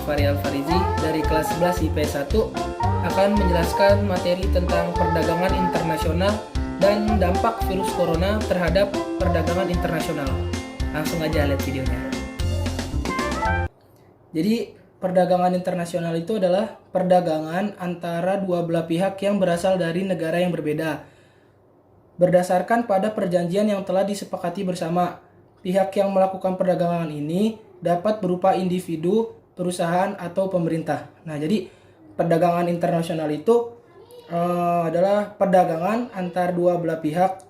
Fahri Alfarizi dari kelas 11 IPS 1 akan menjelaskan materi tentang perdagangan internasional dan dampak virus corona terhadap perdagangan internasional. Langsung aja lihat videonya. Jadi, perdagangan internasional itu adalah perdagangan antara dua belah pihak yang berasal dari negara yang berbeda. Berdasarkan pada perjanjian yang telah disepakati bersama, pihak yang melakukan perdagangan ini dapat berupa individu, perusahaan, atau pemerintah. Nah, jadi perdagangan internasional itu adalah perdagangan antar dua belah pihak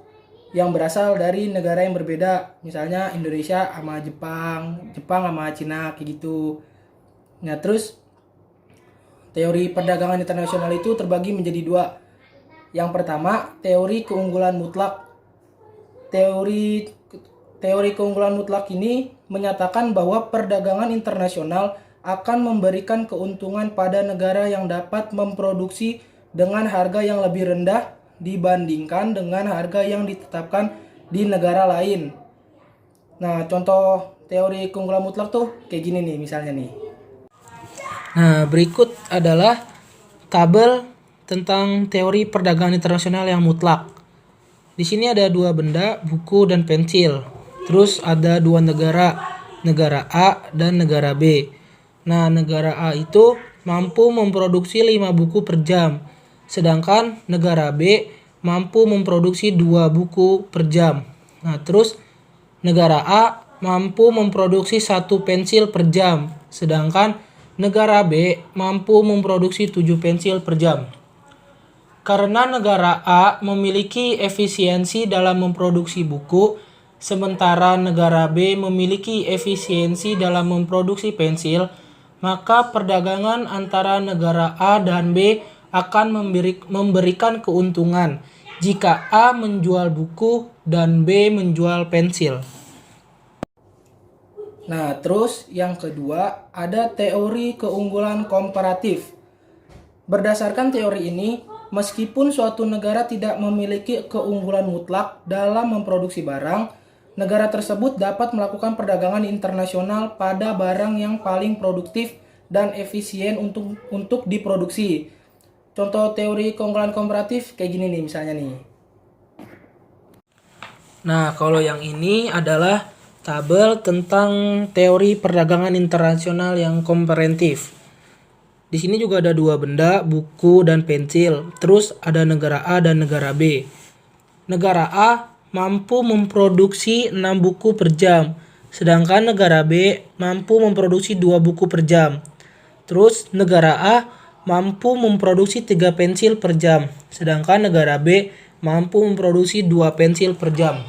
yang berasal dari negara yang berbeda. Misalnya Indonesia sama Jepang, Jepang sama Cina, kayak gitu. Nah, terus teori perdagangan internasional itu terbagi menjadi dua. Yang pertama, teori keunggulan mutlak. Teori keunggulan mutlak ini menyatakan bahwa perdagangan internasional akan memberikan keuntungan pada negara yang dapat memproduksi dengan harga yang lebih rendah dibandingkan dengan harga yang ditetapkan di negara lain. Nah, contoh teori keunggulan mutlak tuh kayak gini nih misalnya nih. Nah, berikut adalah tabel tentang teori perdagangan internasional yang mutlak. Di sini ada dua benda, buku dan pensil. Terus ada dua negara, negara A dan negara B. Nah, negara A itu mampu memproduksi 5 buku per jam. Sedangkan negara B mampu memproduksi 2 buku per jam. Nah, terus negara A mampu memproduksi 1 pensil per jam. Sedangkan negara B mampu memproduksi 7 pensil per jam. Karena negara A memiliki efisiensi dalam memproduksi buku, sementara negara B memiliki efisiensi dalam memproduksi pensil, maka perdagangan antara negara A dan B akan memberikan keuntungan jika A menjual buku dan B menjual pensil. Nah, terus yang kedua ada teori keunggulan komparatif. Berdasarkan teori ini, meskipun suatu negara tidak memiliki keunggulan mutlak dalam memproduksi barang, negara tersebut dapat melakukan perdagangan internasional pada barang yang paling produktif dan efisien untuk diproduksi. Contoh teori keunggulan komparatif kayak gini nih misalnya nih. Nah, kalau yang ini adalah tabel tentang teori perdagangan internasional yang komparatif. Di sini juga ada dua benda, buku dan pensil. Terus ada negara A dan negara B. Negara A mampu memproduksi 6 buku per jam, sedangkan negara B mampu memproduksi 2 buku per jam. Terus negara A mampu memproduksi 3 pensil per jam, sedangkan negara B mampu memproduksi 2 pensil per jam.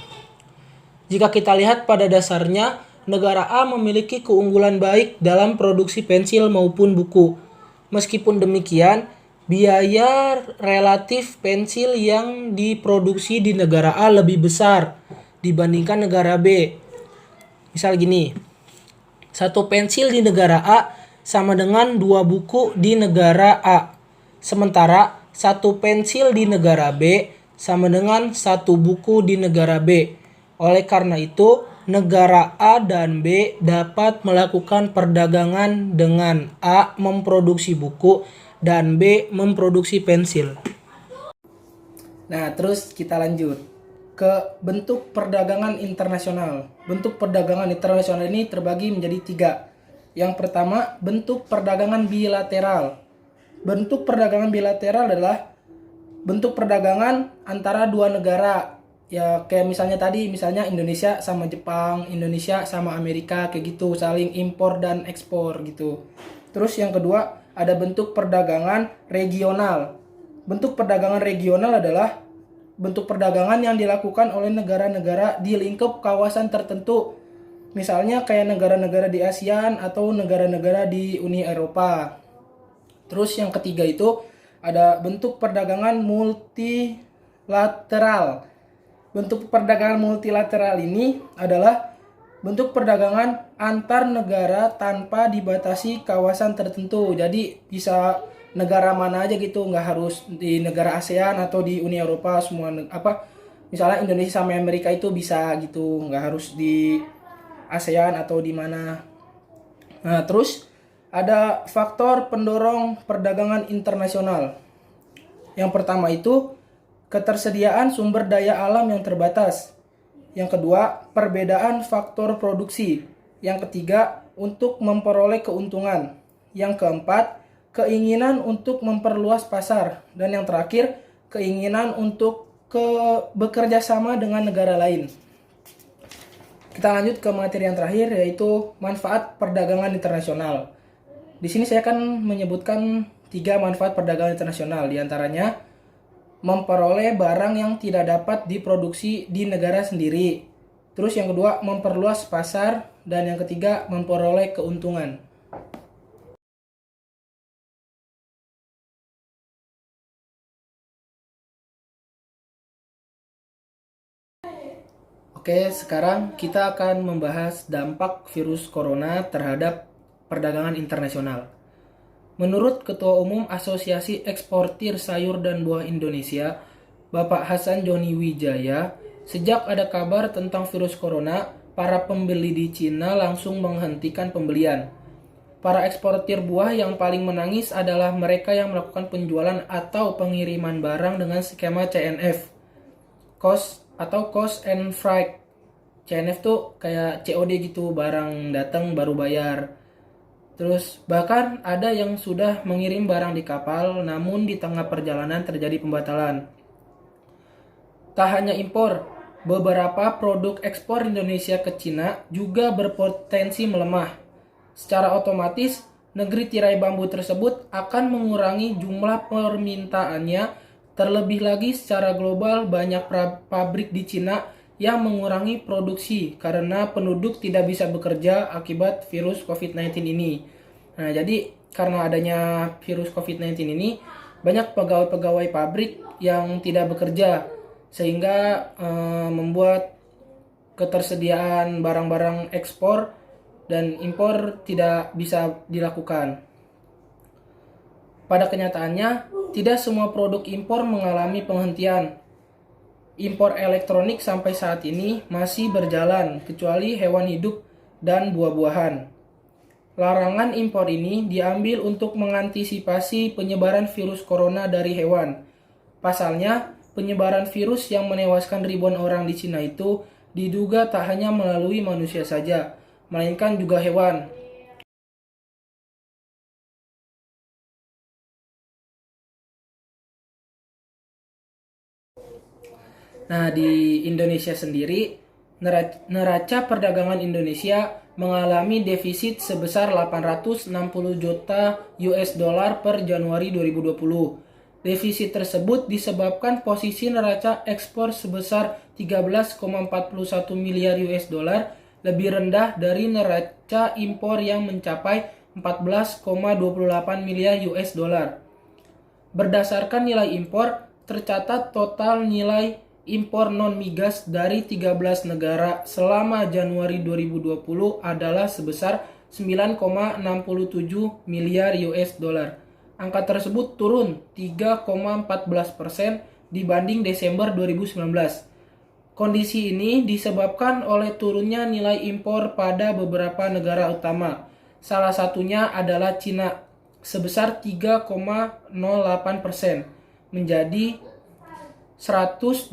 Jika kita lihat pada dasarnya, negara A memiliki keunggulan baik dalam produksi pensil maupun buku. Meskipun demikian, biaya relatif pensil yang diproduksi di negara A lebih besar dibandingkan negara B. Misal gini, 1 pensil di negara A sama dengan 2 buku di negara A. Sementara 1 pensil di negara B sama dengan 1 buku di negara B. Oleh karena itu, negara A dan B dapat melakukan perdagangan dengan A memproduksi buku dan B memproduksi pensil. Nah, terus kita lanjut ke bentuk perdagangan internasional. Bentuk perdagangan internasional ini terbagi menjadi 3. Yang pertama, bentuk perdagangan bilateral. Bentuk perdagangan bilateral adalah bentuk perdagangan antara dua negara. Ya kayak misalnya Indonesia sama Jepang, Indonesia sama Amerika, kayak gitu, saling impor dan ekspor gitu. Terus yang kedua ada bentuk perdagangan regional. Bentuk perdagangan regional adalah bentuk perdagangan yang dilakukan oleh negara-negara di lingkup kawasan tertentu. Misalnya kayak negara-negara di ASEAN atau negara-negara di Uni Eropa. Terus yang ketiga itu ada bentuk perdagangan multilateral. Bentuk perdagangan multilateral ini adalah bentuk perdagangan antar negara tanpa dibatasi kawasan tertentu. Jadi bisa negara mana aja gitu, nggak harus di negara ASEAN atau di Uni Eropa semua misalnya Indonesia sama Amerika itu bisa gitu, nggak harus di ASEAN atau di mana. Nah, terus Ada faktor pendorong perdagangan internasional. Yang pertama itu ketersediaan sumber daya alam yang terbatas. Yang kedua, perbedaan faktor produksi. Yang ketiga, untuk memperoleh keuntungan. Yang keempat, keinginan untuk memperluas pasar. Dan yang terakhir, keinginan untuk bekerja sama dengan negara lain. Kita lanjut ke materi yang terakhir, yaitu manfaat perdagangan internasional. Di sini saya akan menyebutkan 3 manfaat perdagangan internasional. Di antaranya, memperoleh barang yang tidak dapat diproduksi di negara sendiri. Terus yang kedua, memperluas pasar. Dan yang ketiga, memperoleh keuntungan. Oke, sekarang kita akan membahas dampak virus corona terhadap perdagangan internasional. Menurut Ketua Umum Asosiasi Eksportir Sayur dan Buah Indonesia, Bapak Hasan Joni Wijaya, sejak ada kabar tentang virus corona, para pembeli di Cina langsung menghentikan pembelian. Para eksportir buah yang paling menangis adalah mereka yang melakukan penjualan atau pengiriman barang dengan skema CNF, cost atau cost and freight. CNF tuh kayak COD gitu, barang datang baru bayar. Terus bahkan ada yang sudah mengirim barang di kapal, namun di tengah perjalanan terjadi pembatalan. Tak hanya impor, beberapa produk ekspor Indonesia ke Cina juga berpotensi melemah. Secara otomatis, negeri tirai bambu tersebut akan mengurangi jumlah permintaannya. Terlebih lagi secara global banyak pabrik di Cina yang mengurangi produksi karena penduduk tidak bisa bekerja akibat virus COVID-19 ini. Nah, jadi karena adanya virus COVID-19 ini, banyak pegawai-pegawai pabrik yang tidak bekerja, sehingga membuat ketersediaan barang-barang ekspor dan impor tidak bisa dilakukan. Pada kenyataannya, tidak semua produk impor mengalami penghentian. Impor elektronik sampai saat ini masih berjalan, kecuali hewan hidup dan buah-buahan. Larangan impor ini diambil untuk mengantisipasi penyebaran virus corona dari hewan. Pasalnya, penyebaran virus yang menewaskan ribuan orang di Cina itu diduga tak hanya melalui manusia saja, melainkan juga hewan. Nah, di Indonesia sendiri, neraca perdagangan Indonesia mengalami defisit sebesar 860 juta US dollar per Januari 2020. Defisit tersebut disebabkan posisi neraca ekspor sebesar 13,41 miliar US dollar lebih rendah dari neraca impor yang mencapai 14,28 miliar US dollar. Berdasarkan nilai impor, tercatat total nilai impor non-migas dari 13 negara selama Januari 2020 adalah sebesar 9,67 miliar US dollar. Angka tersebut turun 3,14% dibanding Desember 2019. Kondisi ini disebabkan oleh turunnya nilai impor pada beberapa negara utama. Salah satunya adalah Cina sebesar 3,08% menjadi 125,2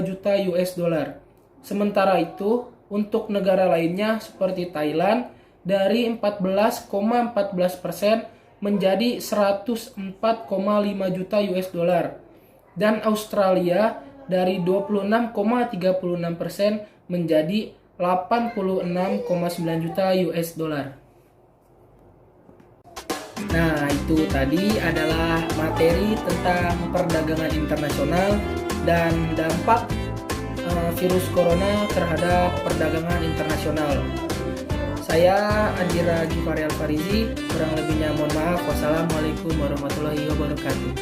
juta US dollar. Sementara itu, untuk negara lainnya seperti Thailand dari 14,14% menjadi 104,5 juta US dollar dan Australia dari 26,36% menjadi 86,9 juta US dollar. Nah, itu tadi adalah materi tentang perdagangan internasional dan dampak virus corona terhadap perdagangan internasional. Saya Andira Gifari Alfarizi, kurang lebihnya mohon maaf. Wassalamualaikum warahmatullahi wabarakatuh.